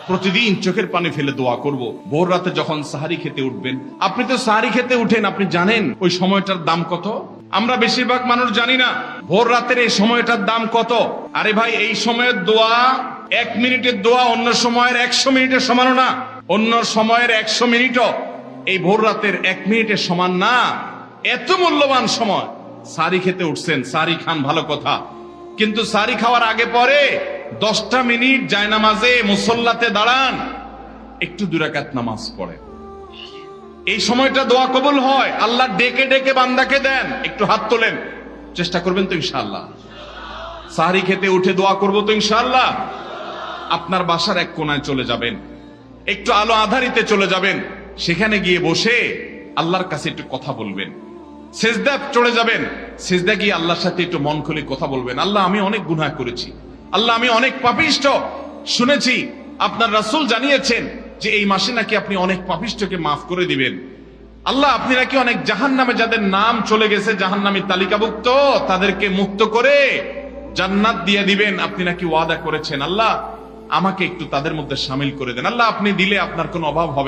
প্রতিদিন চোখের পানি ফেলে দোয়া করব। ভোর রাতে যখন সাহারি খেতে উঠবেন, আপনি তো সাহারি খেতে উঠেন, আপনি জানেন ওই সময়টার দাম কত? আমরা বেশিরভাগ মানুষ জানি না ভোর রাতের এই সময়টার দাম কত। আরে ভাই, এই সময়ের দোয়া 1 মিনিটের দোয়া অন্য সময়ের 100 মিনিটের সমানও না। অন্য সময়ের 100 মিনিটও এই ভোর রাতের 1 মিনিটের সমান না। এত মূল্যবান সময়। সাহারি খেতে উঠছেন, সাহারি খান, ভালো কথা, কিন্তু সাহারি খাওয়ার আগে পরে 10টা মিনিট জায়নামাজে মুসল্লাতে দাঁড়ান, একটু 2 রাকাত নামাজ পড়েন। এই সময়টা দোয়া কবুল হয়। আল্লাহ ডেকে ডেকে বান্দাকে দেন। একটু হাত তোলেন, চেষ্টা করবেন তো ইনশাআল্লাহ? সাহারি খেতে উঠে দোয়া করব তো ইনশাআল্লাহ? আপনার বাসার এক কোনায় চলে যাবেন, একটু আলো আধারিতে চলে যাবেন, সেখানে গিয়ে বসে আল্লাহর কাছে একটু কথা বলবেন। সেজদা চলে যাবেন, সেজদা গিয়ে আল্লাহর সাথে একটু মন খুলে কথা বলবেন। আল্লাহ, আমি অনেক গুনাহ করেছি, আল্লাহ আমি অনেক পাপিষ্ঠ। শুনেছি আপনার রাসূল জানিয়েছেন যে এই মাসে নাকি আপনি অনেক পাপিষ্ঠকে মাফ করে দিবেন। আল্লাহ, আপনি নাকি অনেক জাহান্নামে যাদের নাম চলে গেছে জাহান্নামী তালিকাভুক্ত, তাদেরকে মুক্ত করে জান্নাত দিয়ে দিবেন, আপনি নাকি ওয়াদা করেছেন। আল্লাহ, আমাকে একটু তাদের মধ্যে শামিল করে দেন। আল্লাহ, আপনি দিলে আপনার কোনো অভাব হবে